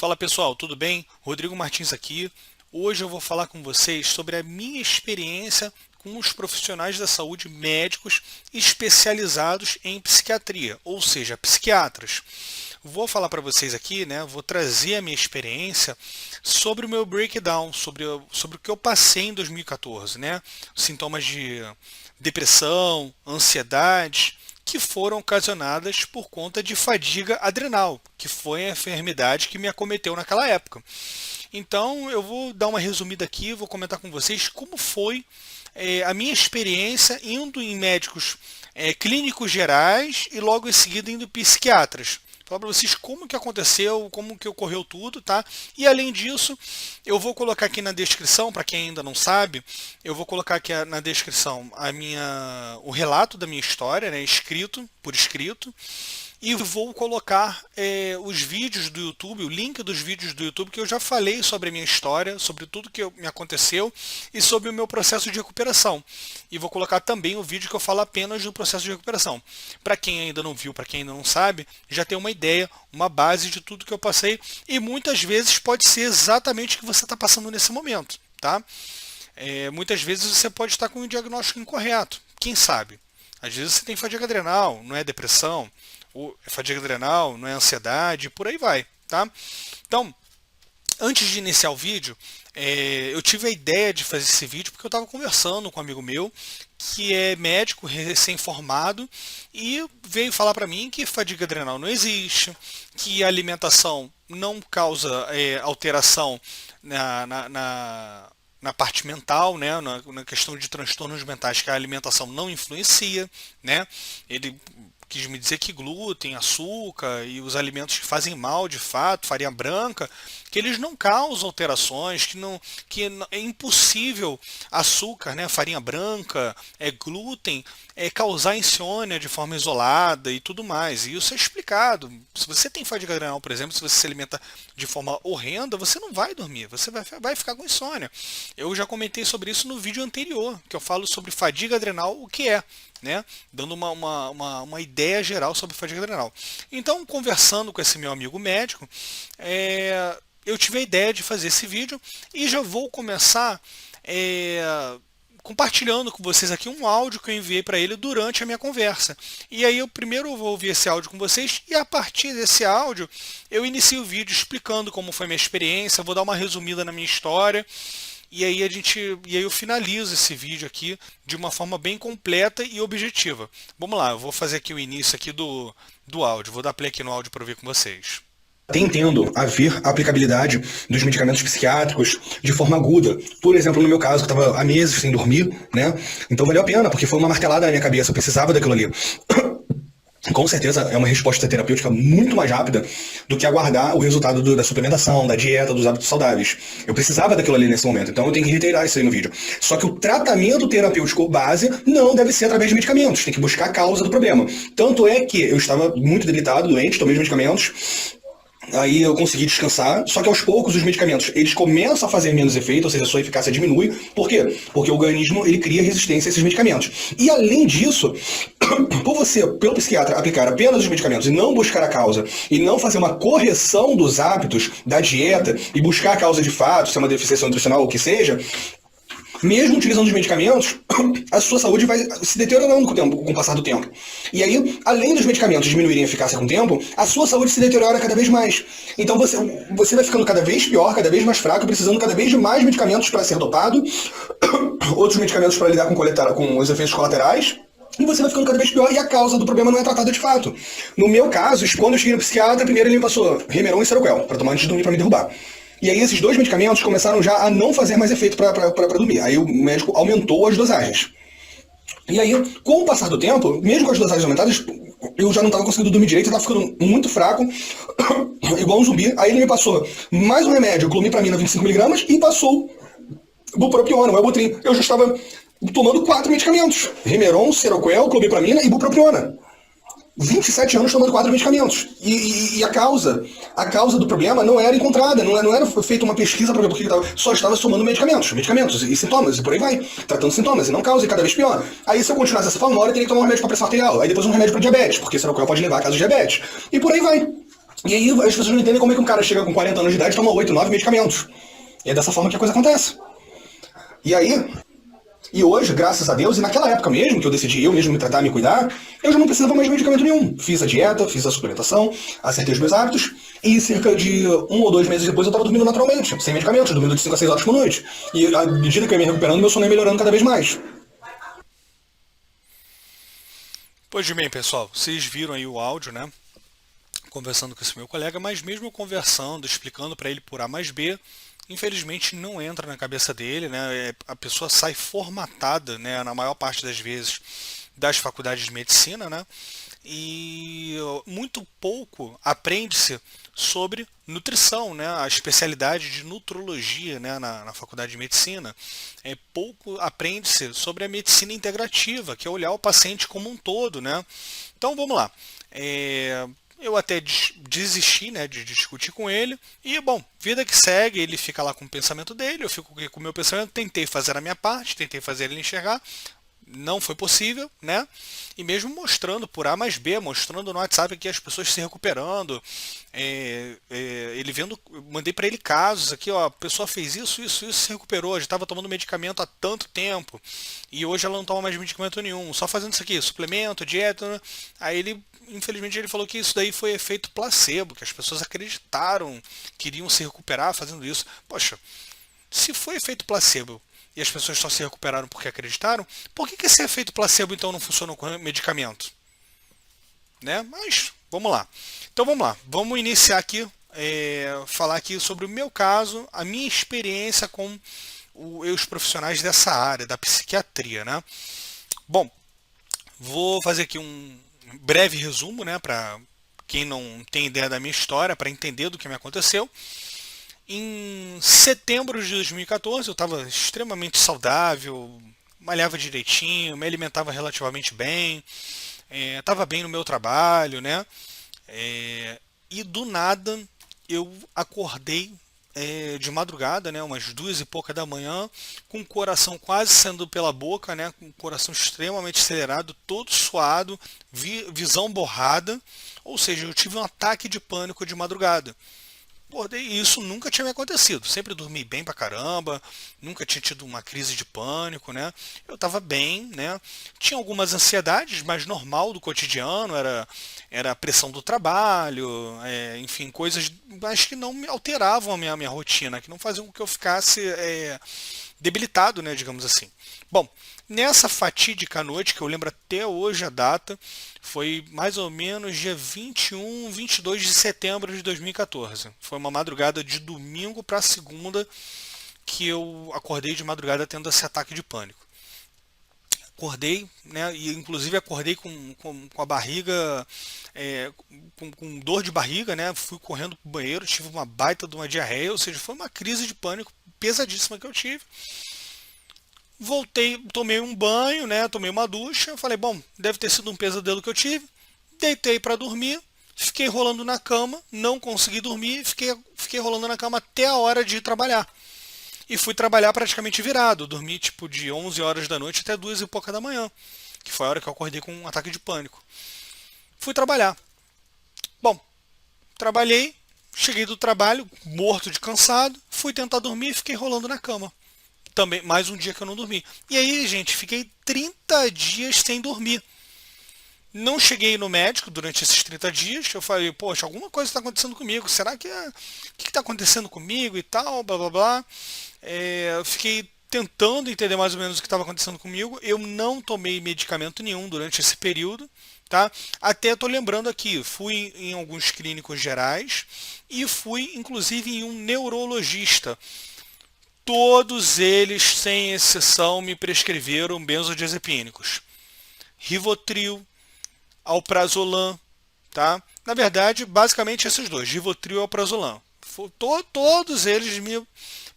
Fala pessoal, tudo bem? Rodrigo Martins aqui. Hoje eu vou falar com vocês sobre a minha experiência com os profissionais da saúde médicos especializados em psiquiatria, ou seja, psiquiatras. Vou falar para vocês aqui, vou trazer a minha experiência sobre o meu breakdown, sobre o que eu passei em 2014, sintomas de depressão, ansiedade, que foram ocasionadas por conta de fadiga adrenal, que foi a enfermidade que me acometeu naquela época. Então eu vou dar uma resumida aqui, vou comentar com vocês como foi a minha experiência indo em médicos clínicos gerais e logo em seguida indo em psiquiatras. Falar para vocês como que aconteceu, como que ocorreu tudo, tá? E além disso, eu vou colocar aqui na descrição, para quem ainda não sabe, eu vou colocar aqui na descrição o relato da minha história, escrito, por escrito, e vou colocar os vídeos do YouTube, o link dos vídeos do YouTube que eu já falei sobre a minha história, sobre tudo que me aconteceu e sobre o meu processo de recuperação. E vou colocar também o vídeo que eu falo apenas do processo de recuperação. Para quem ainda não viu, para quem ainda não sabe, já tem uma ideia, uma base de tudo que eu passei e muitas vezes pode ser exatamente o que você está passando nesse momento, tá? Muitas vezes você pode estar com um diagnóstico incorreto, quem sabe? Às vezes você tem fadiga adrenal, não é depressão, ou fadiga adrenal, não é ansiedade, por aí vai, tá? Então, antes de iniciar o vídeo, eu tive a ideia de fazer esse vídeo porque eu estava conversando com um amigo meu que é médico recém-formado e veio falar para mim que fadiga adrenal não existe, que a alimentação não causa alteração na parte mental, na questão de transtornos mentais, que a alimentação não influencia, Ele quis me dizer que glúten, açúcar e os alimentos que fazem mal de fato, farinha branca, que eles não causam alterações, que é impossível açúcar, farinha branca, glúten, causar insônia de forma isolada e tudo mais. E isso é explicado. Se você tem fadiga adrenal, por exemplo, se você se alimenta de forma horrenda, você não vai dormir, você vai ficar com insônia. Eu já comentei sobre isso no vídeo anterior, que eu falo sobre fadiga adrenal, o que é. Dando uma ideia geral sobre fadiga adrenal. Então, conversando com esse meu amigo médico, eu tive a ideia de fazer esse vídeo e já vou começar compartilhando com vocês aqui um áudio que eu enviei para ele durante a minha conversa. E aí eu primeiro vou ouvir esse áudio com vocês e a partir desse áudio eu inicio o vídeo explicando como foi a minha experiência, vou dar uma resumida na minha história. E aí eu finalizo esse vídeo aqui de uma forma bem completa e objetiva. Vamos lá, eu vou fazer aqui o início aqui do áudio. Vou dar play aqui no áudio para ver com vocês. Tendo a ver a aplicabilidade dos medicamentos psiquiátricos de forma aguda. Por exemplo, no meu caso, que eu estava há meses sem dormir, Então valeu a pena, porque foi uma martelada na minha cabeça, eu precisava daquilo ali. Com certeza é uma resposta terapêutica muito mais rápida do que aguardar o resultado da suplementação, da dieta, dos hábitos saudáveis. Eu precisava daquilo ali nesse momento, então eu tenho que reiterar isso aí no vídeo. Só que o tratamento terapêutico base não deve ser através de medicamentos, tem que buscar a causa do problema. Tanto é que eu estava muito debilitado, doente, tomei os medicamentos, aí eu consegui descansar, só que aos poucos os medicamentos eles começam a fazer menos efeito, ou seja, a sua eficácia diminui. Por quê? Porque o organismo ele cria resistência a esses medicamentos. E além disso, pelo psiquiatra, aplicar apenas os medicamentos e não buscar a causa, e não fazer uma correção dos hábitos, da dieta, e buscar a causa de fato, se é uma deficiência nutricional ou o que seja, mesmo utilizando os medicamentos, a sua saúde vai se deteriorando com o passar do tempo. E aí, além dos medicamentos diminuírem a eficácia com o tempo, a sua saúde se deteriora cada vez mais. Então você vai ficando cada vez pior, cada vez mais fraco, precisando cada vez de mais medicamentos para ser dopado, outros medicamentos para lidar com os efeitos colaterais, e você vai ficando cada vez pior e a causa do problema não é tratada de fato. No meu caso, quando eu cheguei no psiquiatra, primeiro ele me passou Remeron e Seroquel, para tomar antes de dormir, para me derrubar. E aí esses dois medicamentos começaram já a não fazer mais efeito para dormir. Aí o médico aumentou as dosagens. E aí, com o passar do tempo, mesmo com as dosagens aumentadas, eu já não estava conseguindo dormir direito, eu estava ficando muito fraco, igual um zumbi. Aí ele me passou mais um remédio, clomipramina 25mg, e passou bupropiona, o Wellbutrin. Eu já estava tomando 4 medicamentos. Remeron, Seroquel, clomipramina e bupropiona. 27 anos tomando 4 medicamentos. E a causa do problema não era encontrada, não era feita uma pesquisa para ver por que estava, só estava somando medicamentos e sintomas, e por aí vai, tratando sintomas, e não causa, e cada vez pior. Aí se eu continuasse dessa forma, uma hora eu teria que tomar um remédio para pressão arterial, aí depois um remédio para diabetes, porque Seroquel pode levar a caso de diabetes, e por aí vai. E aí as pessoas não entendem como é que um cara chega com 40 anos de idade e toma 8, 9 medicamentos. E é dessa forma que a coisa acontece. E aí, e hoje, graças a Deus, e naquela época mesmo, que eu decidi eu mesmo me tratar, me cuidar, eu já não precisava mais de medicamento nenhum. Fiz a dieta, fiz a suplementação, acertei os meus hábitos, e cerca de 1 ou 2 meses depois eu estava dormindo naturalmente, sem medicamentos, dormindo de 5 a 6 horas por noite. E à medida que eu ia me recuperando, meu sono ia melhorando cada vez mais. Pois bem, pessoal, vocês viram aí o áudio, né? Conversando com esse meu colega, mas mesmo eu conversando, explicando para ele por A mais B, infelizmente não entra na cabeça dele, né? A pessoa sai formatada, né, na maior parte das vezes das faculdades de medicina, né? E muito pouco aprende-se sobre nutrição, né? A especialidade de nutrologia, né, na faculdade de medicina. Pouco aprende-se sobre a medicina integrativa, que é olhar o paciente como um todo, né? Então vamos lá. Eu até desisti, né, de discutir com ele e, bom, vida que segue, ele fica lá com o pensamento dele, eu fico com o meu pensamento, tentei fazer a minha parte, tentei fazer ele enxergar, não foi possível, né? E mesmo mostrando por A mais B, mostrando no WhatsApp aqui as pessoas se recuperando, ele vendo, mandei para ele casos aqui, ó, a pessoa fez isso, se recuperou, já estava tomando medicamento há tanto tempo e hoje ela não toma mais medicamento nenhum, só fazendo isso aqui, suplemento, dieta, né? Aí ele, infelizmente, ele falou que isso daí foi efeito placebo, que as pessoas acreditaram que iriam se recuperar fazendo isso. Poxa, se foi efeito placebo e as pessoas só se recuperaram porque acreditaram, por que esse efeito placebo então não funcionou com medicamento? Né? Mas vamos lá. Então vamos lá, vamos iniciar aqui, falar aqui sobre o meu caso, a minha experiência com os profissionais dessa área, da psiquiatria. Né? Bom, vou fazer aqui um breve resumo, né, para quem não tem ideia da minha história, para entender do que me aconteceu. Em setembro de 2014, eu estava extremamente saudável, malhava direitinho, me alimentava relativamente bem, estava bem no meu trabalho, né? E do nada eu acordei de madrugada, né, umas 2 e pouca da manhã, com o coração quase saindo pela boca, né, com o coração extremamente acelerado, todo suado, visão borrada, ou seja, eu tive um ataque de pânico de madrugada. Acordei e isso nunca tinha me acontecido. Sempre dormi bem pra caramba, nunca tinha tido uma crise de pânico, né? Eu estava bem, né? Tinha algumas ansiedades, mas normal do cotidiano, era a pressão do trabalho, enfim, coisas, mas que não me alteravam a minha rotina, que não faziam com que eu ficasse debilitado, né, digamos assim. Bom, nessa fatídica noite, que eu lembro até hoje a data, foi mais ou menos dia 21, 22 de setembro de 2014. Foi uma madrugada de domingo para segunda que eu acordei de madrugada tendo esse ataque de pânico. Acordei, né, e inclusive acordei com a barriga, com dor de barriga, né, fui correndo pro banheiro, tive uma baita de uma diarreia, ou seja, foi uma crise de pânico pesadíssima que eu tive. Voltei, tomei um banho, né? Tomei uma ducha. Falei, bom, deve ter sido um pesadelo que eu tive. Deitei para dormir, fiquei rolando na cama, não consegui dormir, fiquei rolando na cama até a hora de ir trabalhar. E fui trabalhar praticamente virado. Dormi tipo de 11 horas da noite até 2 e pouca da manhã, que foi a hora que eu acordei com um ataque de pânico. Fui trabalhar. Bom, trabalhei, cheguei do trabalho, morto de cansado, fui tentar dormir e fiquei rolando na cama. Também mais um dia que eu não dormi. E aí, gente, fiquei 30 dias sem dormir. Não cheguei no médico durante esses 30 dias. Eu falei, poxa, alguma coisa está acontecendo comigo. Será que o que está acontecendo comigo e tal, blá blá blá. Eu fiquei tentando entender mais ou menos o que estava acontecendo comigo. Eu não tomei medicamento nenhum durante esse período, tá? Até estou lembrando aqui, fui em alguns clínicos gerais e fui inclusive em um neurologista. Todos eles, sem exceção, me prescreveram benzodiazepínicos. Rivotril, alprazolam, tá? Na verdade, basicamente esses dois, Rivotril e alprazolam. Todos eles me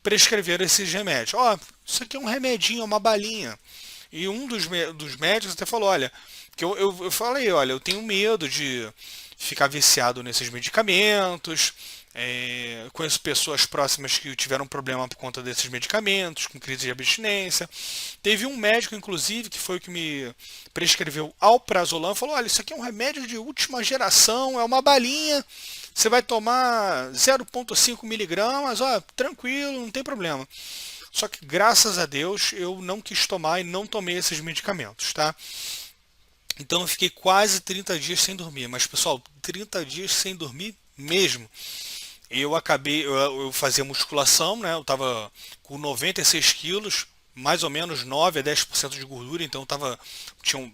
prescreveram esses remédios. Ó, isso aqui é um remedinho, é uma balinha. E um dos médicos até falou, olha, que eu falei, olha, eu tenho medo de ficar viciado nesses medicamentos, Conheço pessoas próximas que tiveram problema por conta desses medicamentos, com crise de abstinência. Teve um médico, inclusive, que foi o que me prescreveu alprazolam, falou: olha, isso aqui é um remédio de última geração, é uma balinha, você vai tomar 0,5 miligramas, ó, tranquilo, não tem problema. Só que, graças a Deus, eu não quis tomar e não tomei esses medicamentos, tá? Então eu fiquei quase 30 dias sem dormir, mas pessoal, 30 dias sem dormir mesmo. Eu fazia musculação, né? Eu estava com 96 quilos, mais ou menos 9 a 10% de gordura, então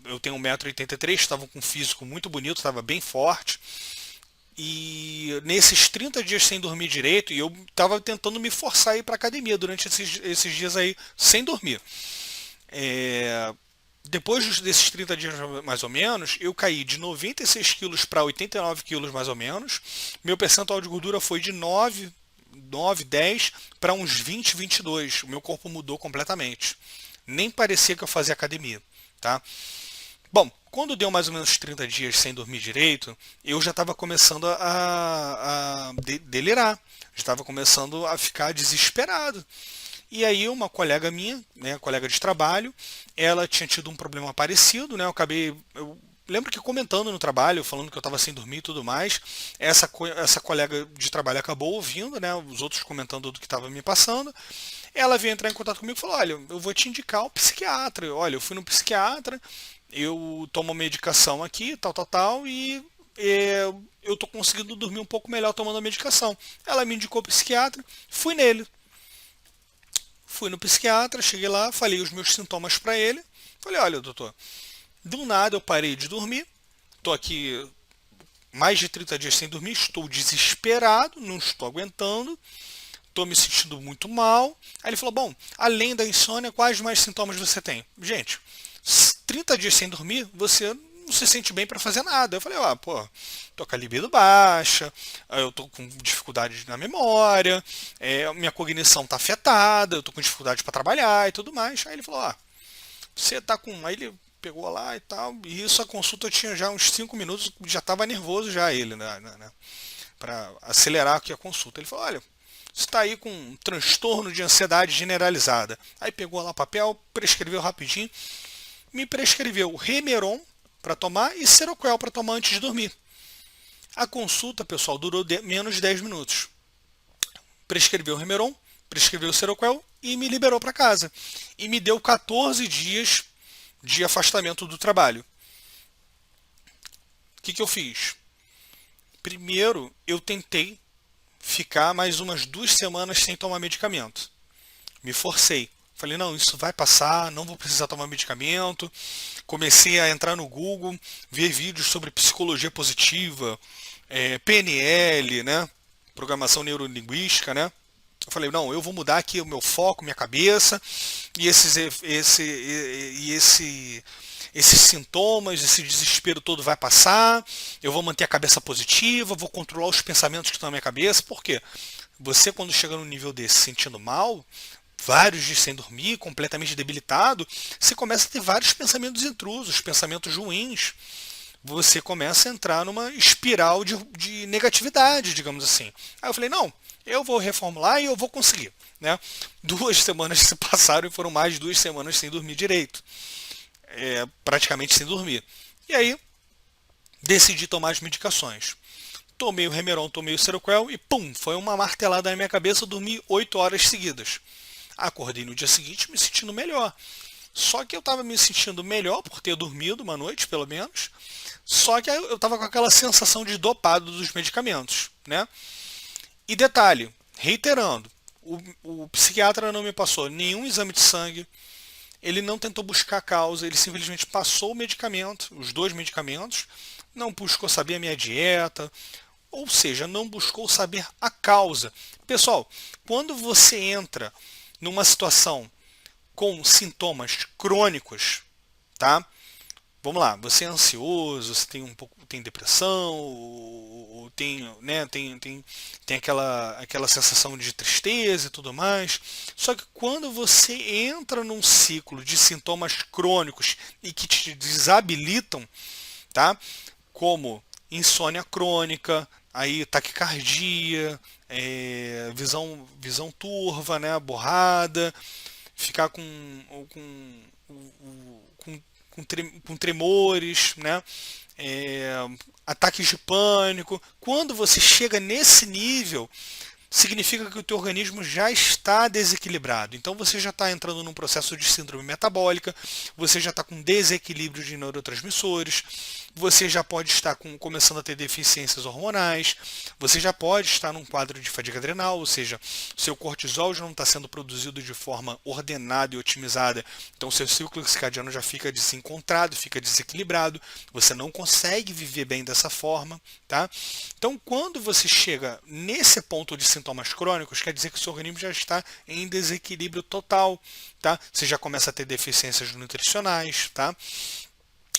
eu tenho 1,83 m, estava com um físico muito bonito, estava bem forte. E nesses 30 dias sem dormir direito, e eu estava tentando me forçar a ir para academia durante esses dias aí sem dormir. Depois desses 30 dias mais ou menos, eu caí de 96 quilos para 89 quilos mais ou menos. Meu percentual de gordura foi de 9, 10 para uns 20, 22. O meu corpo mudou completamente. Nem parecia que eu fazia academia, tá? Bom, quando deu mais ou menos 30 dias sem dormir direito, eu já estava começando a delirar. Já estava começando a ficar desesperado. E aí uma colega minha, né, colega de trabalho, ela tinha tido um problema parecido, né? Eu lembro que comentando no trabalho, falando que eu estava sem dormir e tudo mais, essa colega de trabalho acabou ouvindo, né, os outros comentando do que estava me passando. Ela veio entrar em contato comigo e falou: olha, eu vou te indicar o psiquiatra. Olha, eu fui no psiquiatra, eu tomo medicação aqui, tal, e eu tô conseguindo dormir um pouco melhor tomando a medicação. Ela me indicou o psiquiatra, fui nele. Fui no psiquiatra, cheguei lá, falei os meus sintomas para ele. Falei: olha, doutor, do nada eu parei de dormir, estou aqui mais de 30 dias sem dormir, estou desesperado, não estou aguentando, estou me sentindo muito mal. Aí ele falou: bom, além da insônia, quais mais sintomas você tem? Gente, 30 dias sem dormir, você não se sente bem para fazer nada. Eu falei: tô com a libido baixa, eu tô com dificuldade na memória, minha cognição tá afetada, eu tô com dificuldade para trabalhar e tudo mais. Aí ele falou: você tá com... Aí ele pegou lá e tal, e isso a consulta tinha já uns 5 minutos, já tava nervoso já ele, né, para acelerar aqui a consulta. Ele falou: olha, você está aí com um transtorno de ansiedade generalizada. Aí pegou lá o papel, prescreveu rapidinho, me prescreveu Remeron para tomar e Seroquel para tomar antes de dormir. A consulta, pessoal, durou menos de 10 minutos. Prescreveu o Remeron, prescreveu o Seroquel e me liberou para casa. E me deu 14 dias de afastamento do trabalho. O que eu fiz? Primeiro, eu tentei ficar mais umas 2 semanas sem tomar medicamento. Me forcei. Falei: não, isso vai passar, não vou precisar tomar medicamento. Comecei a entrar no Google, ver vídeos sobre psicologia positiva, PNL, né? Programação neurolinguística, né? Eu falei: não, eu vou mudar aqui o meu foco, minha cabeça, e esses sintomas, esse desespero todo vai passar, eu vou manter a cabeça positiva, vou controlar os pensamentos que estão na minha cabeça. Por quê? Você, quando chega num nível desse, sentindo mal, vários dias sem dormir, completamente debilitado, você começa a ter vários pensamentos intrusos, pensamentos ruins. Você começa a entrar numa espiral de negatividade, digamos assim. Aí eu falei: não, eu vou reformular e eu vou conseguir, né? 2 semanas se passaram e foram mais de 2 semanas sem dormir direito. Praticamente sem dormir. E aí, decidi tomar as medicações. Tomei o Remeron, tomei o Seroquel e pum, foi uma martelada na minha cabeça, eu dormi 8 horas seguidas. Acordei no dia seguinte me sentindo melhor. Só que eu estava me sentindo melhor por ter dormido uma noite, pelo menos. Só que eu estava com aquela sensação de dopado dos medicamentos, né? E detalhe, reiterando, o psiquiatra não me passou nenhum exame de sangue, ele não tentou buscar a causa, ele simplesmente passou o medicamento, os 2 medicamentos, não buscou saber a minha dieta, ou seja, não buscou saber a causa. Pessoal, quando você entra numa situação com sintomas crônicos, tá? Vamos lá, você é ansioso, você tem depressão, ou tem aquela sensação de tristeza e tudo mais. Só que quando você entra num ciclo de sintomas crônicos e que te desabilitam, tá? Como insônia crônica, aí taquicardia, visão turva, né, borrada, ficar com tremores, né, ataques de pânico. Quando você chega nesse nível, significa que o teu organismo já está desequilibrado. Então você já está entrando num processo de síndrome metabólica, você já está com desequilíbrio de neurotransmissores, você já pode estar começando a ter deficiências hormonais, você já pode estar num quadro de fadiga adrenal, ou seja, seu cortisol já não está sendo produzido de forma ordenada e otimizada, então seu ciclo circadiano já fica desencontrado, fica desequilibrado, você não consegue viver bem dessa forma, tá? Então, quando você chega nesse ponto de sintomas crônicos, quer dizer que o seu organismo já está em desequilíbrio total, tá? Você já começa a ter deficiências nutricionais, tá?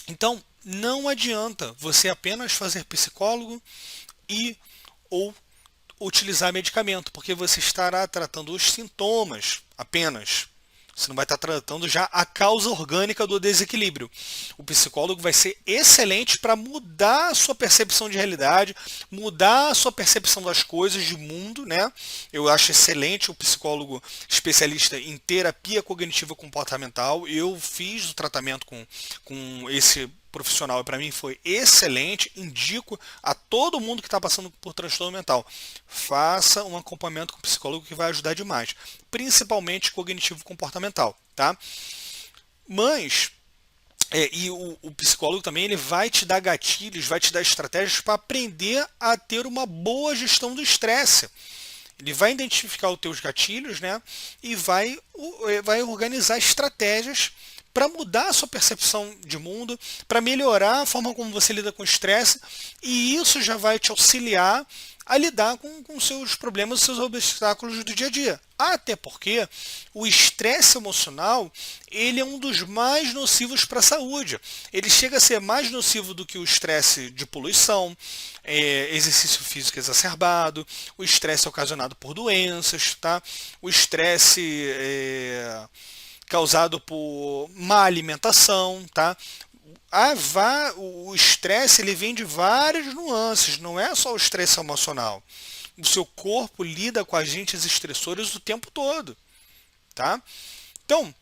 Então, não adianta você apenas fazer psicólogo e ou utilizar medicamento, porque você estará tratando os sintomas apenas. Você não vai estar tratando já a causa orgânica do desequilíbrio. O psicólogo vai ser excelente para mudar a sua percepção de realidade, mudar a sua percepção das coisas, de mundo, né? Eu acho excelente o psicólogo especialista em terapia cognitiva comportamental. Eu fiz o tratamento com esse profissional, para mim foi excelente. Indico a todo mundo que está passando por transtorno mental, faça um acompanhamento com o psicólogo, que vai ajudar demais, principalmente cognitivo comportamental, tá? Mas o psicólogo também, ele vai te dar gatilhos, vai te dar estratégias para aprender a ter uma boa gestão do estresse. Ele vai identificar os teus gatilhos, né, e vai organizar estratégias para mudar a sua percepção de mundo, para melhorar a forma como você lida com o estresse, e isso já vai te auxiliar a lidar com seus problemas, seus obstáculos do dia a dia. Até porque o estresse emocional, ele é um dos mais nocivos para a saúde. Ele chega a ser mais nocivo do que o estresse de poluição, exercício físico exacerbado, o estresse ocasionado por doenças, tá? O estresse causado por má alimentação, tá? O estresse, ele vem de várias nuances, não é só o estresse emocional. O seu corpo lida com agentes estressores o tempo todo, tá? Então,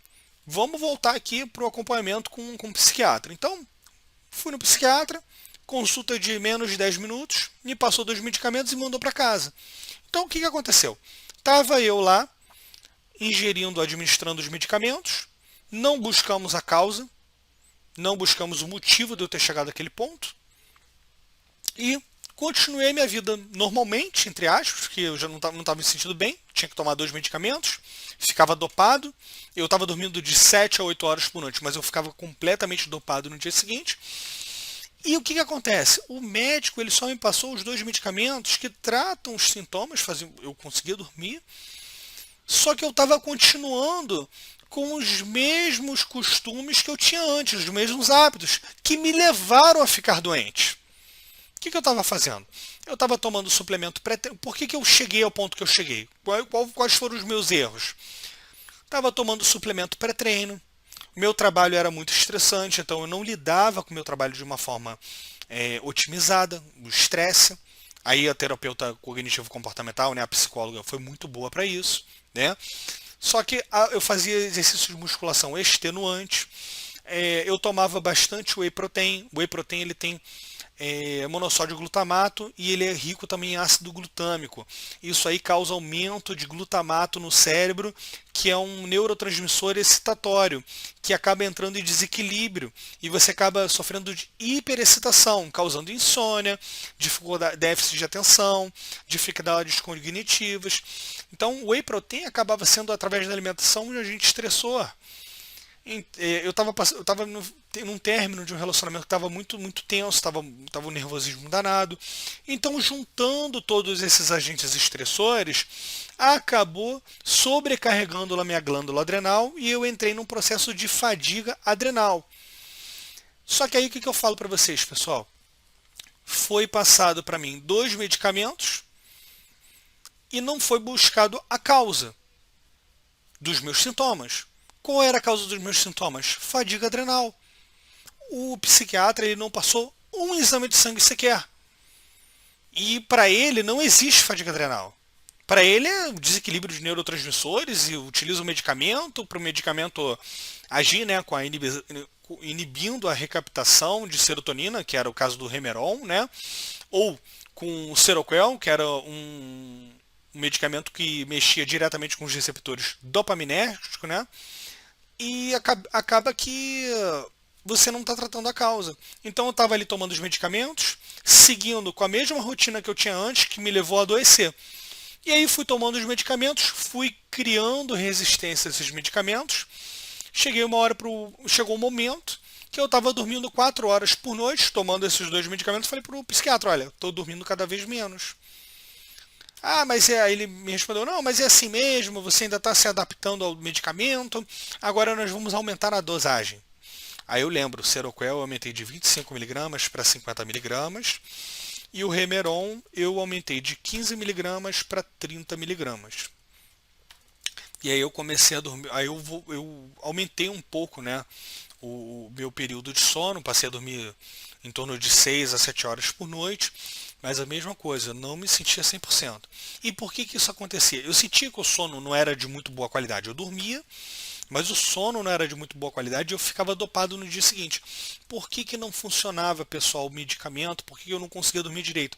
vamos voltar aqui para o acompanhamento com o psiquiatra. Então, fui no psiquiatra, consulta de menos de 10 minutos, me passou 2 medicamentos e mandou para casa. Então, o que aconteceu? Estava eu lá, ingerindo, administrando os medicamentos, não buscamos a causa, não buscamos o motivo de eu ter chegado àquele ponto, e continuei minha vida normalmente, entre aspas, que eu já não estava me sentindo bem, tinha que tomar 2 medicamentos, ficava dopado, eu estava dormindo de 7 a 8 horas por noite, mas eu ficava completamente dopado no dia seguinte. E o que acontece? O médico, ele só me passou os 2 medicamentos que tratam os sintomas, eu conseguia dormir, só que eu estava continuando com os mesmos costumes que eu tinha antes, os mesmos hábitos, que me levaram a ficar doente. O que eu estava fazendo? Eu estava tomando suplemento pré-treino. Por que eu cheguei ao ponto que eu cheguei? Quais foram os meus erros? Estava tomando suplemento pré-treino. Meu trabalho era muito estressante, então eu não lidava com o meu trabalho de uma forma otimizada, o estresse. Aí a terapeuta cognitivo-comportamental, né, a psicóloga, foi muito boa para isso, né? Só que eu fazia exercícios de musculação extenuante, eu tomava bastante whey protein. O whey protein, ele tem monossódio glutamato e ele é rico também em ácido glutâmico. Isso aí causa aumento de glutamato no cérebro, que é um neurotransmissor excitatório, que acaba entrando em desequilíbrio e você acaba sofrendo de hiperexcitação, causando insônia, dificuldade, déficit de atenção, dificuldades cognitivas. Então, o whey protein acabava sendo, através da alimentação, um agente estressor. Eu estava num término de um relacionamento que estava muito, muito tenso, estava um nervosismo danado. Então, juntando todos esses agentes estressores, acabou sobrecarregando a minha glândula adrenal e eu entrei num processo de fadiga adrenal. Só que aí o que eu falo para vocês, pessoal? Foi passado para mim 2 medicamentos e não foi buscado a causa dos meus sintomas. Qual era a causa dos meus sintomas? Fadiga adrenal. O psiquiatra, ele não passou um exame de sangue sequer. E para ele não existe fadiga adrenal. Para ele é desequilíbrio de neurotransmissores e utiliza o medicamento para o medicamento agir, né, com a inibindo a recaptação de serotonina, que era o caso do Remeron, né, ou com o Seroquel, que era um medicamento que mexia diretamente com os receptores dopaminérgicos, né, e acaba que você não está tratando a causa. Então eu estava ali tomando os medicamentos, seguindo com a mesma rotina que eu tinha antes, que me levou a adoecer. E aí fui tomando os medicamentos, fui criando resistência a esses medicamentos. Chegou um momento que eu estava dormindo 4 horas por noite, tomando esses 2 medicamentos. Falei para o psiquiatra, olha, estou dormindo cada vez menos. Ah, aí ele me respondeu, não, mas é assim mesmo, você ainda está se adaptando ao medicamento, agora nós vamos aumentar a dosagem. Aí eu lembro, o Seroquel eu aumentei de 25 miligramas para 50 miligramas, e o Remeron eu aumentei de 15 miligramas para 30 miligramas. E aí eu comecei a dormir, eu aumentei um pouco, né, o meu período de sono, passei a dormir em torno de 6 a 7 horas por noite, mas a mesma coisa, eu não me sentia 100%. E por que isso acontecia? Eu sentia que o sono não era de muito boa qualidade, eu dormia, mas o sono não era de muito boa qualidade e eu ficava dopado no dia seguinte. Por que não funcionava, pessoal, o medicamento? Por que eu não conseguia dormir direito?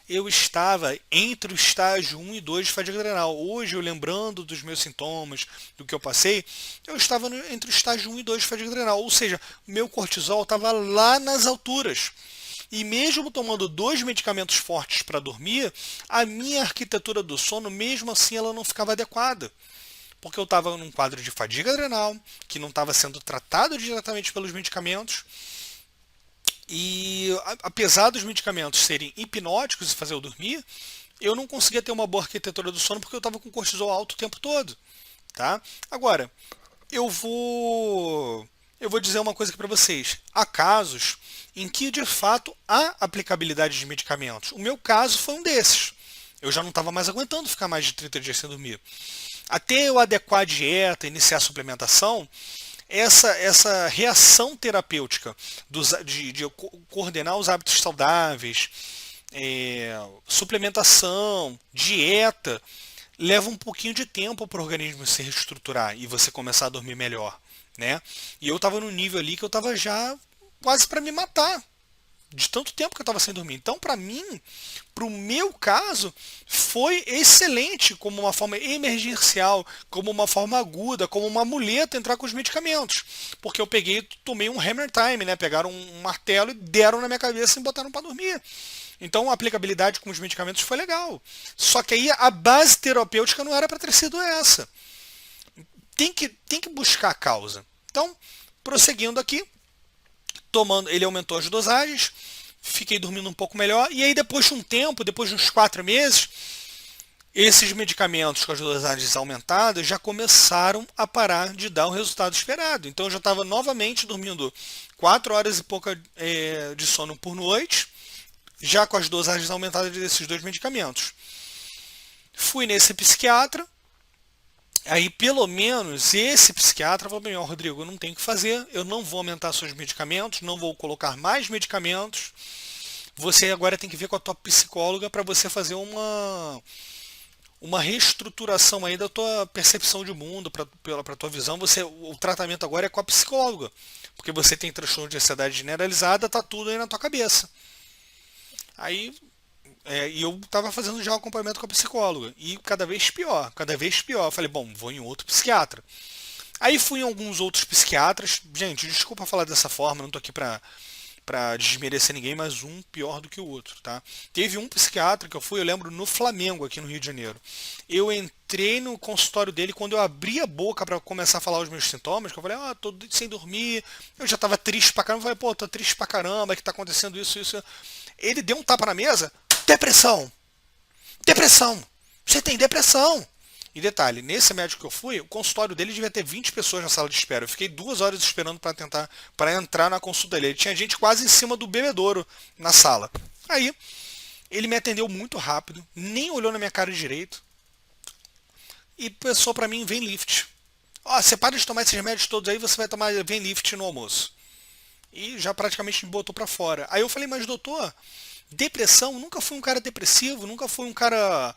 Eu estava entre o estágio 1 e 2 de fadiga adrenal. Hoje, eu lembrando dos meus sintomas, do que eu passei, eu estava entre o estágio 1 e 2 de fadiga adrenal. Ou seja, meu cortisol estava lá nas alturas. E mesmo tomando 2 medicamentos fortes para dormir, a minha arquitetura do sono, mesmo assim, ela não ficava adequada. Porque eu estava num quadro de fadiga adrenal, que não estava sendo tratado diretamente pelos medicamentos. E apesar dos medicamentos serem hipnóticos e fazer eu dormir, eu não conseguia ter uma boa arquitetura do sono porque eu estava com cortisol alto o tempo todo. Tá? Agora, eu vou dizer uma coisa aqui para vocês. Há casos em que de fato há aplicabilidade de medicamentos. O meu caso foi um desses. Eu já não estava mais aguentando ficar mais de 30 dias sem dormir. Até eu adequar a dieta, iniciar a suplementação, essa reação terapêutica de coordenar os hábitos saudáveis, suplementação, dieta, leva um pouquinho de tempo para o organismo se reestruturar e você começar a dormir melhor, né? E eu estava no nível ali que eu estava já quase para me matar, de tanto tempo que eu estava sem dormir. Então, para mim, para o meu caso, foi excelente como uma forma emergencial, como uma forma aguda, como uma muleta entrar com os medicamentos. Porque eu tomei um hammer time, né? Pegaram um martelo e deram na minha cabeça e botaram para dormir. Então a aplicabilidade com os medicamentos foi legal. Só que aí a base terapêutica não era para ter sido essa. Tem que buscar a causa. Então, prosseguindo aqui, ele aumentou as dosagens, fiquei dormindo um pouco melhor, e aí depois de um tempo, depois de uns 4 meses, esses medicamentos com as dosagens aumentadas já começaram a parar de dar o resultado esperado. Então eu já estava novamente dormindo 4 horas e pouca de sono por noite, já com as dosagens aumentadas desses 2 medicamentos. Fui nesse psiquiatra, aí pelo menos esse psiquiatra falou bem, ó, Rodrigo, eu não tenho o que fazer, eu não vou aumentar seus medicamentos, não vou colocar mais medicamentos, você agora tem que ver com a tua psicóloga para você fazer uma reestruturação aí da tua percepção de mundo, para a tua visão. O tratamento agora é com a psicóloga, porque você tem transtorno de ansiedade generalizada, tá tudo aí na tua cabeça. Aí e eu estava fazendo já o acompanhamento com a psicóloga. E cada vez pior, cada vez pior. Eu falei, bom, vou em outro psiquiatra. Aí fui em alguns outros psiquiatras. Gente, desculpa falar dessa forma, não estou aqui para desmerecer ninguém, mas um pior do que o outro, tá? Teve um psiquiatra que eu fui, eu lembro, no Flamengo, aqui no Rio de Janeiro. Eu entrei no consultório dele, quando eu abri a boca para começar a falar os meus sintomas, que eu falei, tô sem dormir, eu já estava triste pra caramba, eu falei, pô, tô triste pra caramba, que tá acontecendo isso. Ele deu um tapa na mesa, depressão, depressão, você tem depressão. E detalhe, nesse médico que eu fui, o consultório dele devia ter 20 pessoas na sala de espera. Eu fiquei 2 horas esperando para entrar na consulta dele. Tinha gente quase em cima do bebedouro na sala. Aí, ele me atendeu muito rápido, nem olhou na minha cara direito. E pensou para mim, vem lift. Você para de tomar esses remédios todos aí, você vai tomar vem lift no almoço. E já praticamente me botou para fora. Aí eu falei, mas doutor, Depressão, nunca fui um cara depressivo, nunca fui um cara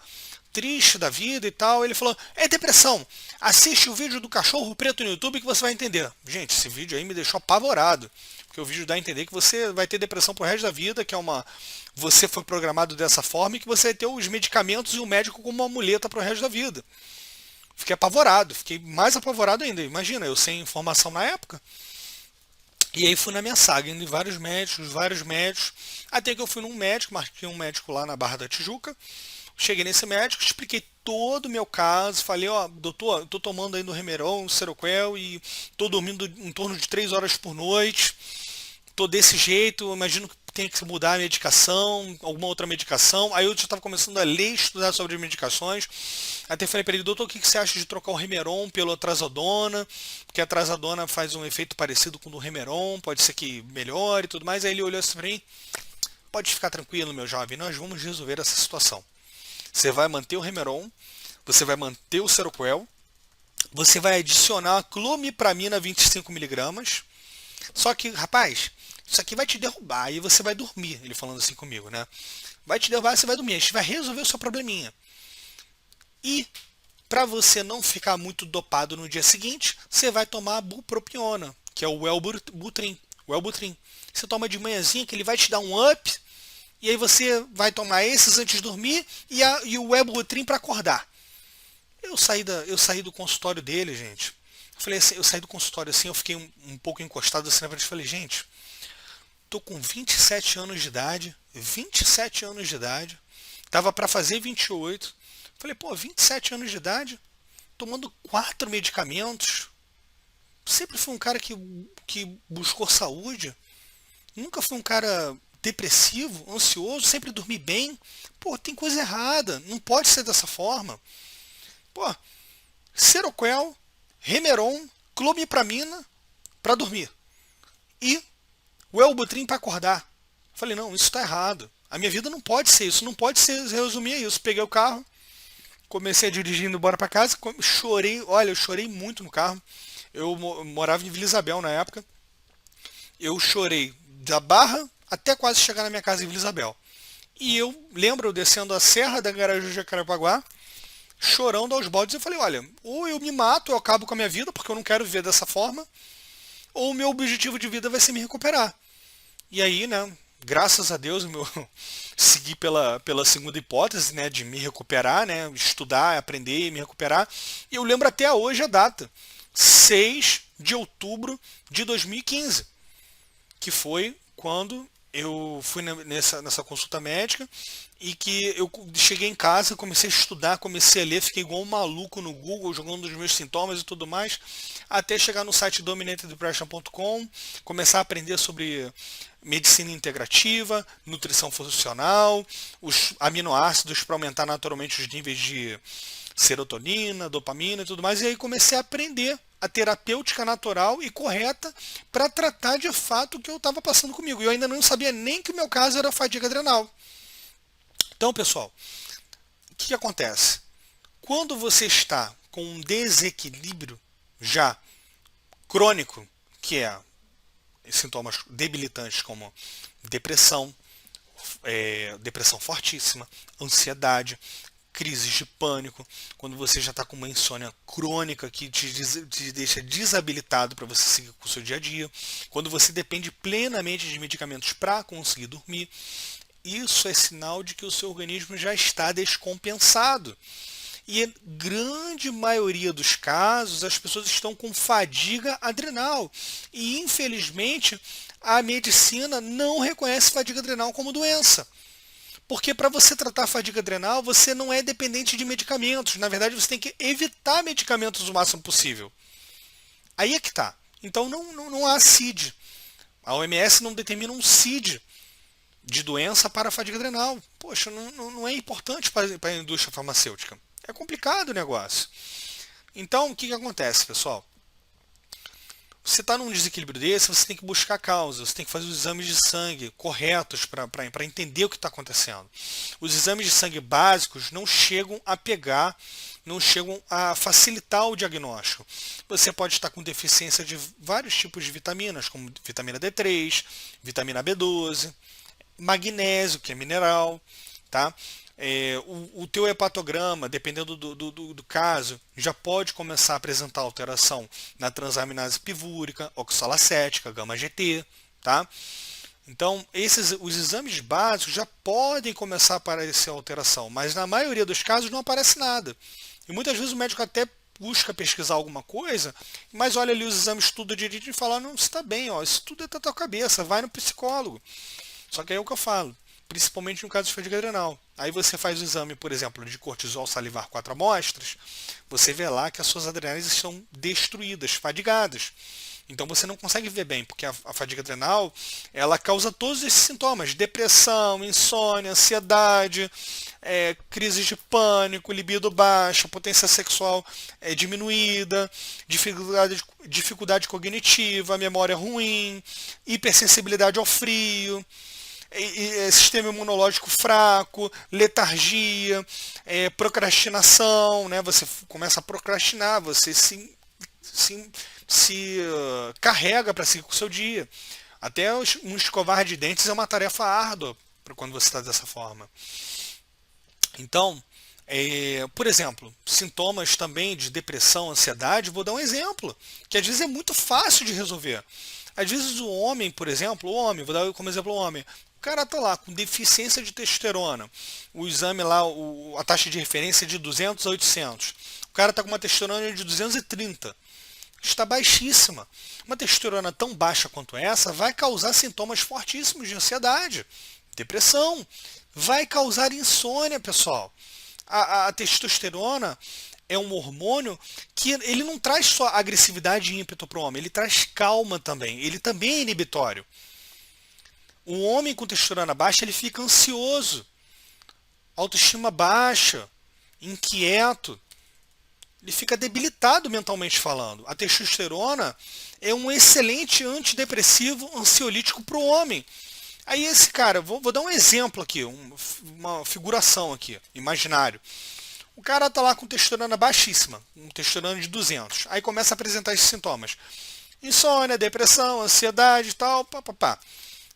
triste da vida e tal. Ele falou, é depressão, assiste o vídeo do cachorro preto no YouTube que você vai entender. Gente, esse vídeo aí me deixou apavorado, porque o vídeo dá a entender que você vai ter depressão pro resto da vida, que é uma... Você foi programado dessa forma e que você vai ter os medicamentos e o médico como uma muleta pro resto da vida. Fiquei apavorado, fiquei mais apavorado ainda. Imagina, eu sem informação na época. E aí fui na minha saga, indo em vários médicos, até que eu fui num médico, marquei um médico lá na Barra da Tijuca. Cheguei nesse médico, expliquei todo o meu caso, falei, ó, doutor, eu tô tomando ainda o Remeron, o Seroquel e tô dormindo em torno de 3 horas por noite. Tô desse jeito, imagino que tem que mudar a medicação, alguma outra medicação. Aí eu já estava começando a ler e estudar sobre medicações. Até falei para ele, doutor, o que você acha de trocar o Remeron pelo Trazodona? Porque a Trazodona faz um efeito parecido com o do Remeron, pode ser que melhore e tudo mais. Aí ele olhou assim para mim, pode ficar tranquilo, meu jovem, nós vamos resolver essa situação. Você vai manter o Remeron, você vai manter o Seroquel, você vai adicionar a clomipramina 25mg. Só que, rapaz, isso aqui vai te derrubar e você vai dormir. Ele falando assim comigo, né? Vai te derrubar e você vai dormir. A gente vai resolver o seu probleminha. E, para você não ficar muito dopado no dia seguinte, você vai tomar a bupropiona, que é o Wellbutrin. Você toma de manhãzinha que ele vai te dar um up. E aí você vai tomar esses antes de dormir e o Wellbutrin para acordar. Eu saí do consultório dele, gente. Eu falei assim, eu saí do consultório assim, eu fiquei um pouco encostado assim na frente. Falei, gente, tô com 27 anos de idade, 27 anos de idade, tava para fazer 28. Falei, pô, 27 anos de idade, tomando 4 medicamentos. Sempre fui um cara que buscou saúde. Nunca fui um cara depressivo, ansioso, sempre dormi bem. Pô, tem coisa errada, não pode ser dessa forma. Pô, Seroquel, Remeron, clomipramina para dormir e o Wellbutrin para acordar. Falei, não, isso está errado. A minha vida não pode ser isso, não pode ser resumir a isso. Peguei o carro, comecei a dirigir indo embora para casa, chorei, olha, eu chorei muito no carro. Eu morava em Vila Isabel na época. Eu chorei da Barra até quase chegar na minha casa em Vila Isabel. E eu lembro eu descendo a Serra da Garaju de Jacarepaguá, chorando aos baldes, eu falei, olha, ou eu me mato, eu acabo com a minha vida, porque eu não quero viver dessa forma, ou o meu objetivo de vida vai ser me recuperar. E aí, né, graças a Deus, segui pela segunda hipótese, né, de me recuperar, né, estudar, aprender e me recuperar. E eu lembro até hoje a data, 6 de outubro de 2015, que foi quando eu fui nessa consulta médica e que eu cheguei em casa, comecei a estudar, comecei a ler, fiquei igual um maluco no Google, jogando os meus sintomas e tudo mais, até chegar no site dominantedepression.com, começar a aprender sobre medicina integrativa, nutrição funcional, os aminoácidos para aumentar naturalmente os níveis de serotonina, dopamina e tudo mais, e aí comecei a aprender a terapêutica natural e correta para tratar de fato o que eu estava passando comigo. E eu ainda não sabia nem que o meu caso era fadiga adrenal. Então, pessoal, o que acontece? Quando você está com um desequilíbrio já crônico, que é sintomas debilitantes como depressão, depressão fortíssima, ansiedade, crises de pânico, quando você já está com uma insônia crônica que te deixa desabilitado para você seguir com o seu dia a dia, quando você depende plenamente de medicamentos para conseguir dormir, isso é sinal de que o seu organismo já está descompensado. E a grande maioria dos casos, as pessoas estão com fadiga adrenal. E, infelizmente, a medicina não reconhece fadiga adrenal como doença. Porque para você tratar a fadiga adrenal, você não é dependente de medicamentos. Na verdade, você tem que evitar medicamentos o máximo possível. Aí é que está. Então, não há CID. A OMS não determina um CID de doença para a fadiga adrenal. Poxa, não é importante para a indústria farmacêutica. É complicado o negócio. Então, o que acontece, pessoal? Você está num desequilíbrio desse, você tem que buscar a causa, você tem que fazer os exames de sangue corretos para entender o que está acontecendo. Os exames de sangue básicos não chegam a pegar, não chegam a facilitar o diagnóstico. Você pode estar com deficiência de vários tipos de vitaminas, como vitamina D3, vitamina B12, magnésio, que é mineral, tá? O teu hepatograma, dependendo do caso, já pode começar a apresentar alteração na transaminase pivúrica, oxalacética, gama-GT, tá? Então, os exames básicos já podem começar a aparecer alteração, mas na maioria dos casos não aparece nada. E muitas vezes o médico até busca pesquisar alguma coisa, mas olha ali os exames tudo direitinho e fala, não, está bem, ó, isso tudo é da tua cabeça, vai no psicólogo. Só que aí é o que eu falo, principalmente no caso de fadiga adrenal. Aí você faz o exame, por exemplo, de cortisol salivar 4 amostras, você vê lá que as suas adrenais estão destruídas, fadigadas. Então você não consegue viver bem, porque a fadiga adrenal, ela causa todos esses sintomas, depressão, insônia, ansiedade, crises de pânico, libido baixa, potência sexual diminuída, dificuldade cognitiva, memória ruim, hipersensibilidade ao frio, sistema imunológico fraco, letargia, procrastinação, né? Você começa a procrastinar, você se carrega para seguir com o seu dia. Até um escovar de dentes é uma tarefa árdua quando você está dessa forma. Então, por exemplo, sintomas também de depressão, ansiedade, vou dar um exemplo, que às vezes é muito fácil de resolver. Às vezes o homem, por exemplo, vou dar como exemplo o homem, o cara está lá com deficiência de testosterona, o exame lá, a taxa de referência é de 200 a 800, o cara está com uma testosterona de 230, está baixíssima. Uma testosterona tão baixa quanto essa vai causar sintomas fortíssimos de ansiedade, depressão, vai causar insônia, pessoal. A testosterona é um hormônio que ele não traz só agressividade e ímpeto para o homem, ele traz calma também, ele também é inibitório. Um homem com testosterona baixa, ele fica ansioso, autoestima baixa, inquieto, ele fica debilitado mentalmente falando. A testosterona é um excelente antidepressivo ansiolítico para o homem. Aí esse cara, vou dar um exemplo aqui, uma figuração aqui, imaginário. O cara tá lá com testosterona baixíssima, um testosterona de 200. Aí começa a apresentar esses sintomas. Insônia, depressão, ansiedade e tal, papapá.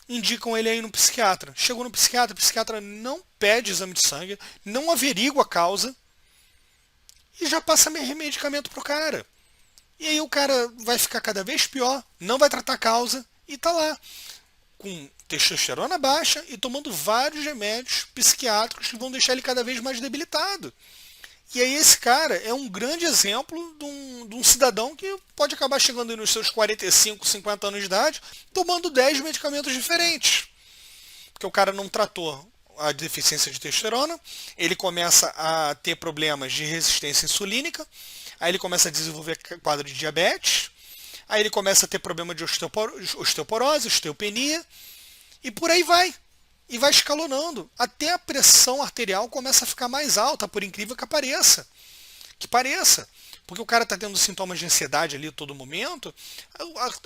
Indicam ele aí no psiquiatra. Chegou no psiquiatra, o psiquiatra não pede exame de sangue, não averigua a causa e já passa medicamento pro cara. E aí o cara vai ficar cada vez pior, não vai tratar a causa e tá lá com testosterona baixa e tomando vários remédios psiquiátricos que vão deixar ele cada vez mais debilitado. E aí esse cara é um grande exemplo de um cidadão que pode acabar chegando nos seus 45, 50 anos de idade tomando 10 medicamentos diferentes. Porque o cara não tratou a deficiência de testosterona, ele começa a ter problemas de resistência insulínica, aí ele começa a desenvolver quadro de diabetes, aí ele começa a ter problema de osteoporose, osteopenia, e por aí vai. E vai escalonando. Até a pressão arterial começa a ficar mais alta, por incrível que pareça. Porque o cara está tendo sintomas de ansiedade ali a todo momento,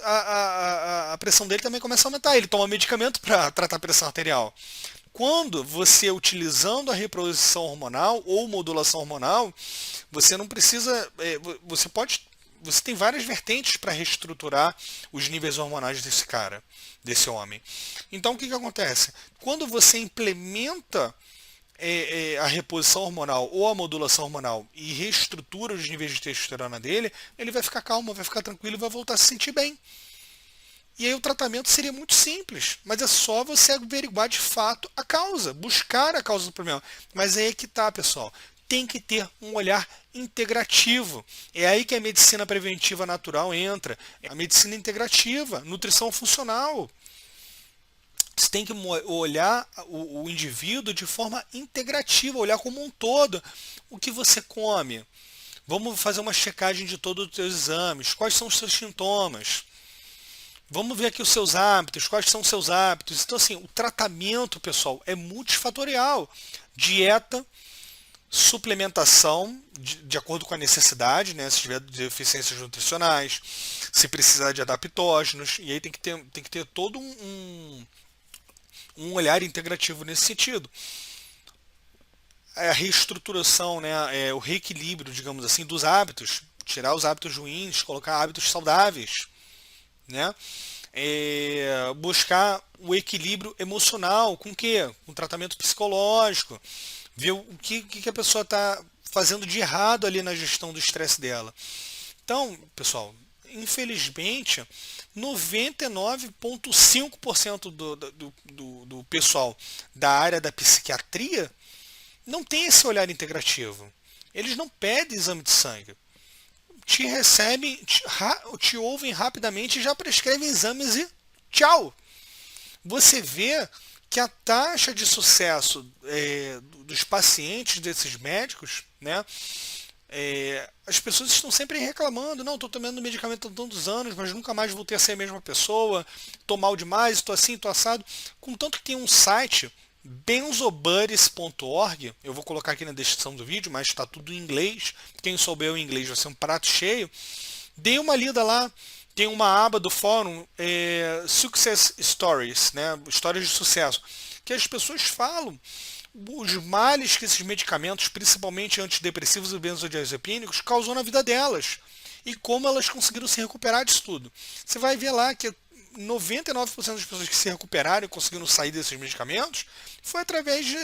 a pressão dele também começa a aumentar. Ele toma medicamento para tratar a pressão arterial. Quando você utilizando a reposição hormonal ou modulação hormonal, você não precisa. Você tem várias vertentes para reestruturar os níveis hormonais desse cara, desse homem. Então o que acontece? Quando você implementa a reposição hormonal ou a modulação hormonal e reestrutura os níveis de testosterona dele, ele vai ficar calmo, vai ficar tranquilo e vai voltar a se sentir bem. E aí o tratamento seria muito simples, mas é só você averiguar de fato a causa, buscar a causa do problema. Mas aí é que tá, pessoal. Tem que ter um olhar integrativo. É aí que a medicina preventiva natural entra. A medicina integrativa, nutrição funcional. Você tem que olhar o indivíduo de forma integrativa, olhar como um todo. O que você come? Vamos fazer uma checagem de todos os seus exames. Quais são os seus sintomas? Vamos ver aqui os seus hábitos, quais são os seus hábitos. Então, assim, o tratamento, pessoal, é multifatorial. Dieta, suplementação, de acordo com a necessidade, né? Se tiver deficiências nutricionais, se precisar de adaptógenos, e aí tem que ter todo um olhar integrativo nesse sentido. A reestruturação, né? O reequilíbrio, digamos assim, dos hábitos, tirar os hábitos ruins, colocar hábitos saudáveis, né? buscar o equilíbrio emocional, com o quê? Com tratamento psicológico, ver o que a pessoa está fazendo de errado ali na gestão do estresse dela. Então, pessoal, infelizmente, 99,5% do pessoal da área da psiquiatria não tem esse olhar integrativo. Eles não pedem exame de sangue. Te recebem, te ouvem rapidamente e já prescrevem exames e tchau. Você vê que a taxa de sucesso dos pacientes desses médicos, né? As pessoas estão sempre reclamando, não, estou tomando medicamento há tantos anos, mas nunca mais voltei a ser a mesma pessoa, estou mal demais, estou assim, estou assado. Contanto que tem um site, benzobuddies.org, eu vou colocar aqui na descrição do vídeo, mas está tudo em inglês, quem souber o inglês vai ser um prato cheio. Dê uma lida lá, tem uma aba do fórum, Success Stories, né, histórias de sucesso, que as pessoas falam os males que esses medicamentos, principalmente antidepressivos e benzodiazepínicos, causam na vida delas e como elas conseguiram se recuperar disso tudo. Você vai ver lá que 99% das pessoas que se recuperaram e conseguiram sair desses medicamentos foi através de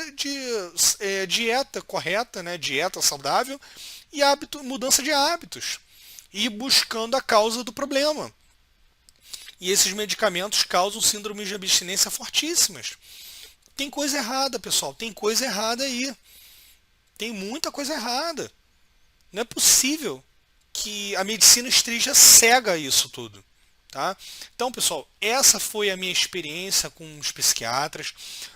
dieta correta, né, dieta saudável e mudança de hábitos e buscando a causa do problema. E esses medicamentos causam síndromes de abstinência fortíssimas. Tem coisa errada, pessoal. Tem coisa errada aí. Tem muita coisa errada. Não é possível que a medicina esteja cega a isso tudo. Tá? Então, pessoal, essa foi a minha experiência com os psiquiatras.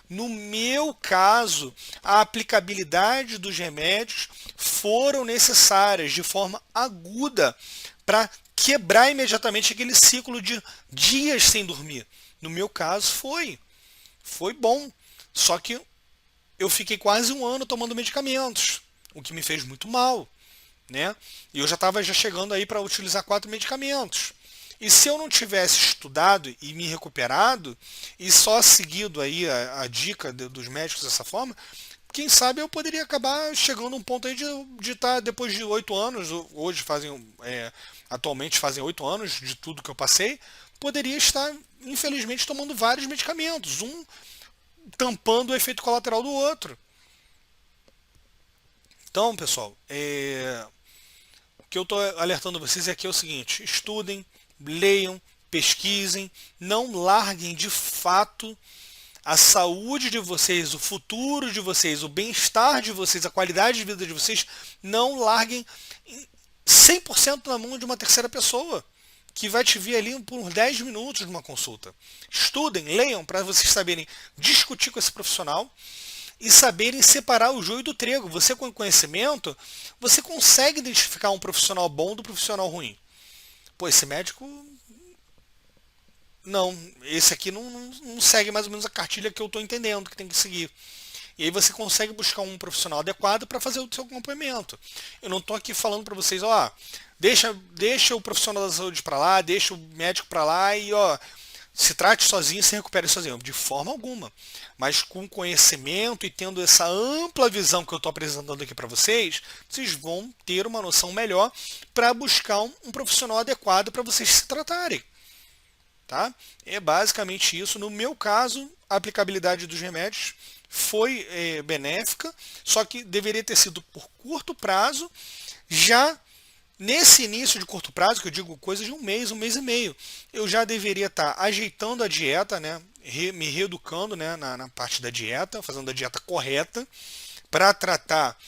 No meu caso, a aplicabilidade dos remédios foram necessárias de forma aguda para quebrar imediatamente aquele ciclo de dias sem dormir. No meu caso, foi bom. Só que eu fiquei quase um ano tomando medicamentos, o que me fez muito mal, né? E eu já estava chegando aí para utilizar 4 medicamentos. E se eu não tivesse estudado e me recuperado e só seguido aí a dica dos médicos dessa forma, quem sabe eu poderia acabar chegando a um ponto aí de estar depois de 8 anos, hoje atualmente fazem 8 anos de tudo que eu passei, poderia estar infelizmente tomando vários medicamentos, tampando o efeito colateral do outro. Então, pessoal, o que eu estou alertando vocês aqui é o seguinte: estudem, leiam, pesquisem, não larguem de fato a saúde de vocês, o futuro de vocês, o bem-estar de vocês, a qualidade de vida de vocês, não larguem 100% na mão de uma terceira pessoa que vai te ver ali por uns 10 minutos numa consulta. Estudem, leiam, para vocês saberem discutir com esse profissional e saberem separar o joio do trigo. Você, com conhecimento, você consegue identificar um profissional bom do profissional ruim. Pô, esse médico... Não, esse aqui não segue mais ou menos a cartilha que eu estou entendendo que tem que seguir. E aí você consegue buscar um profissional adequado para fazer o seu acompanhamento. Eu não estou aqui falando para vocês, deixa o profissional da saúde para lá, deixa o médico para lá e se trate sozinho e se recupere sozinho. De forma alguma. Mas com conhecimento e tendo essa ampla visão que eu estou apresentando aqui para vocês, vocês vão ter uma noção melhor para buscar um profissional adequado para vocês se tratarem. Tá? É basicamente isso. No meu caso, a aplicabilidade dos remédios foi benéfica, só que deveria ter sido por curto prazo. Já nesse início de curto prazo, que eu digo coisa de um mês e meio, eu já deveria estar ajeitando a dieta, né, me reeducando, né, na parte da dieta, fazendo a dieta correta para tratar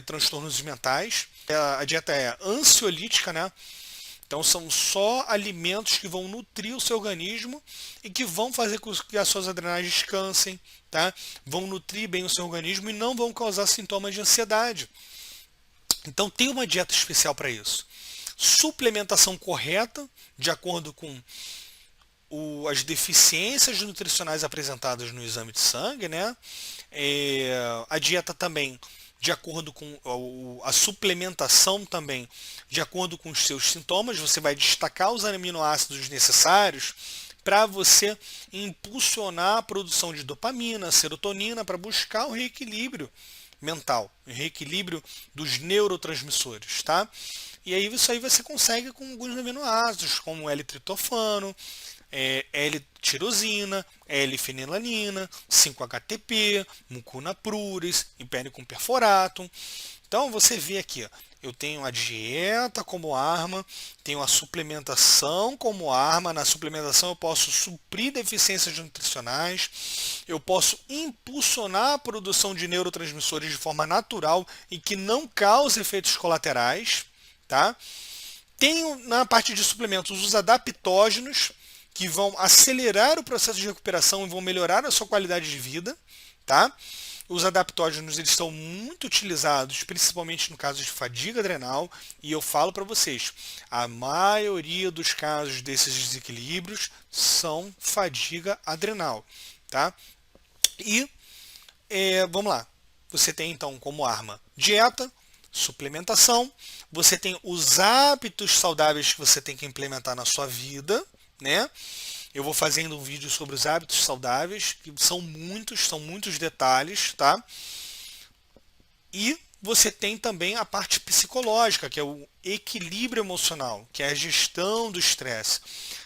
transtornos mentais. A dieta é ansiolítica, né? Então são só alimentos que vão nutrir o seu organismo e que vão fazer com que as suas adrenais descansem, tá? Vão nutrir bem o seu organismo e não vão causar sintomas de ansiedade. Então tem uma dieta especial para isso. Suplementação correta, de acordo com as deficiências nutricionais apresentadas no exame de sangue, né? A dieta também de acordo com a suplementação também, de acordo com os seus sintomas, você vai destacar os aminoácidos necessários para você impulsionar a produção de dopamina, serotonina, para buscar o reequilíbrio mental, o reequilíbrio dos neurotransmissores, tá? E aí isso aí você consegue com alguns aminoácidos, como L-triptofano, L-tirosina, L-fenilanina, 5-HTP, mucuna pruris, hipericum perforatum. Então você vê aqui, ó, eu tenho a dieta como arma, tenho a suplementação como arma. Na suplementação eu posso suprir deficiências nutricionais, eu posso impulsionar a produção de neurotransmissores de forma natural e que não cause efeitos colaterais, tá? Tenho na parte de suplementos os adaptógenos, que vão acelerar o processo de recuperação e vão melhorar a sua qualidade de vida, tá? Os adaptógenos eles são muito utilizados, principalmente no caso de fadiga adrenal, e eu falo para vocês, a maioria dos casos desses desequilíbrios são fadiga adrenal, tá? E vamos lá, você tem então como arma dieta, suplementação, você tem os hábitos saudáveis que você tem que implementar na sua vida, né? Eu vou fazendo um vídeo sobre os hábitos saudáveis, que são muitos detalhes, tá? E você tem também a parte psicológica, que é o equilíbrio emocional, que é a gestão do estresse.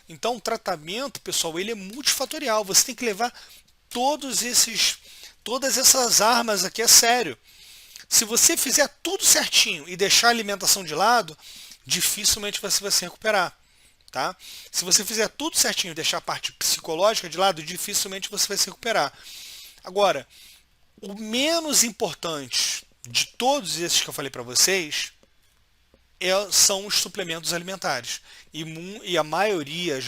Então, o tratamento, pessoal, ele é multifatorial. Você tem que levar todas essas armas aqui a sério. Se você fizer tudo certinho e deixar a alimentação de lado, dificilmente você vai se recuperar. Tá? Se você fizer tudo certinho e deixar a parte psicológica de lado, dificilmente você vai se recuperar. Agora, o menos importante de todos esses que eu falei para vocês são os suplementos alimentares. E a maioria,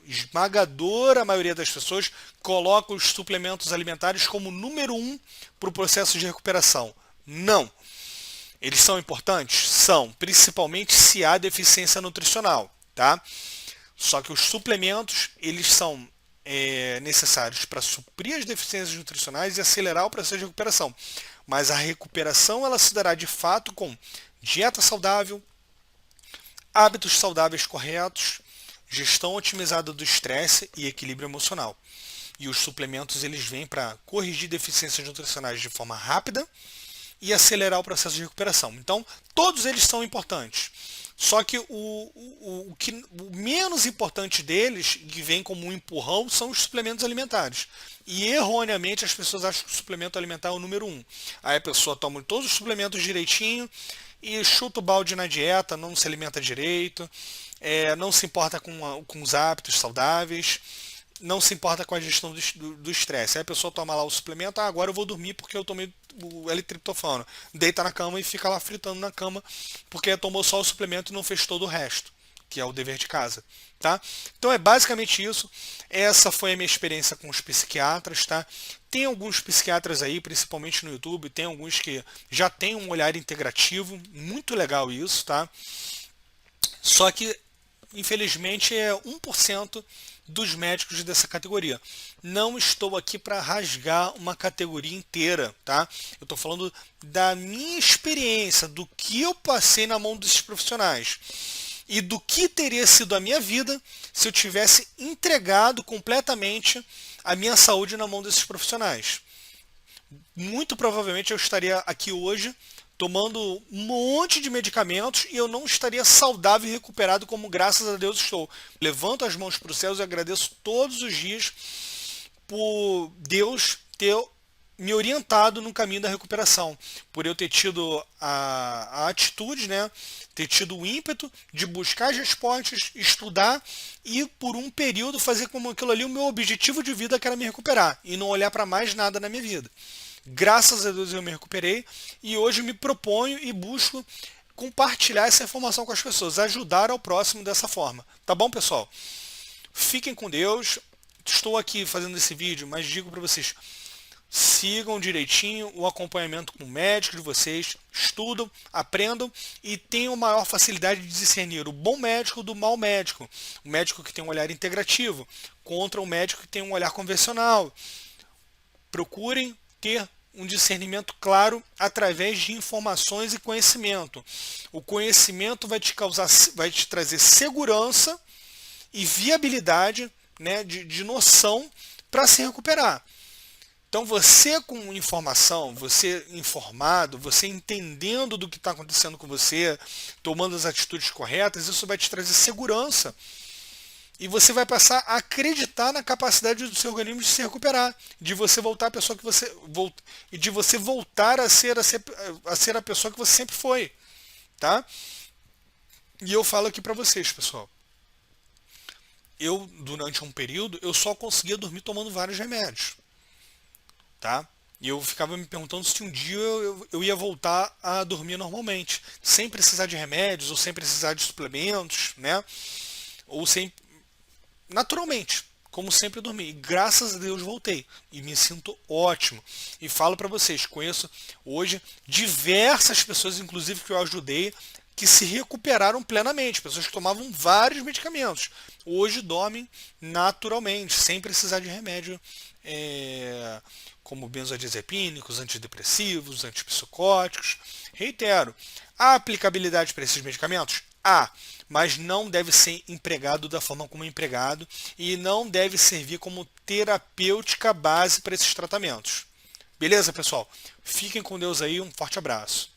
esmagadora maioria das pessoas, coloca os suplementos alimentares como número 1 para o processo de recuperação. Não. Eles são importantes? São, principalmente se há deficiência nutricional. Tá? Só que os suplementos eles são necessários para suprir as deficiências nutricionais e acelerar o processo de recuperação. Mas a recuperação ela se dará de fato com dieta saudável, hábitos saudáveis corretos, gestão otimizada do estresse e equilíbrio emocional. E os suplementos eles vêm para corrigir deficiências nutricionais de forma rápida e acelerar o processo de recuperação. Então, todos eles são importantes. Só que o menos importante deles, que vem como um empurrão, são os suplementos alimentares. E erroneamente as pessoas acham que o suplemento alimentar é o número 1. Aí a pessoa toma todos os suplementos direitinho e chuta o balde na dieta, não se alimenta direito, não se importa com os hábitos saudáveis, não se importa com a gestão do estresse. Aí a pessoa toma lá o suplemento, agora eu vou dormir porque eu tomei o L-triptofano. Deita na cama e fica lá fritando na cama porque tomou só o suplemento e não fez todo o resto, que é o dever de casa. Tá? Então é basicamente isso. Essa foi a minha experiência com os psiquiatras. Tá? Tem alguns psiquiatras aí, principalmente no YouTube, tem alguns que já têm um olhar integrativo, muito legal isso. Tá? Só que, infelizmente, é 1% dos médicos dessa categoria. Não estou aqui para rasgar uma categoria inteira, tá? Eu estou falando da minha experiência, do que eu passei na mão desses profissionais e do que teria sido a minha vida se eu tivesse entregado completamente a minha saúde na mão desses profissionais. Muito provavelmente eu estaria aqui hoje tomando um monte de medicamentos e eu não estaria saudável e recuperado como graças a Deus estou. Levanto as mãos para os céus e agradeço todos os dias por Deus ter me orientado no caminho da recuperação, por eu ter tido a atitude, né, ter tido o ímpeto de buscar as respostas, estudar e por um período fazer como aquilo ali o meu objetivo de vida, que era me recuperar e não olhar para mais nada na minha vida. Graças a Deus eu me recuperei e hoje me proponho e busco compartilhar essa informação com as pessoas, ajudar ao próximo dessa forma. Tá bom, pessoal? Fiquem com Deus. Estou aqui fazendo esse vídeo, mas digo para vocês, sigam direitinho o acompanhamento com o médico de vocês, estudam, aprendam e tenham maior facilidade de discernir o bom médico do mau médico. O médico que tem um olhar integrativo contra o médico que tem um olhar convencional. Procurem ter um discernimento claro através de informações e conhecimento. O conhecimento vai te trazer segurança e viabilidade, né, de noção para se recuperar. Então você com informação, você informado, você entendendo do que está acontecendo com você, tomando as atitudes corretas, isso vai te trazer segurança. E você vai passar a acreditar na capacidade do seu organismo de se recuperar, de você voltar a pessoa que você e de você voltar a ser a pessoa que você sempre foi, tá? E eu falo aqui para vocês, pessoal. Eu durante um período eu só conseguia dormir tomando vários remédios, tá? E eu ficava me perguntando se um dia eu ia voltar a dormir normalmente, sem precisar de remédios ou sem precisar de suplementos, né? Ou sem naturalmente, como sempre eu dormi. E graças a Deus voltei e me sinto ótimo. E falo para vocês, conheço hoje diversas pessoas, inclusive que eu ajudei, que se recuperaram plenamente, pessoas que tomavam vários medicamentos, hoje dormem naturalmente, sem precisar de remédio, como benzodiazepínicos, antidepressivos, antipsicóticos. Reitero, a aplicabilidade para esses medicamentos? Há, mas não deve ser empregado da forma como é empregado e não deve servir como terapêutica base para esses tratamentos. Beleza, pessoal? Fiquem com Deus aí, um forte abraço.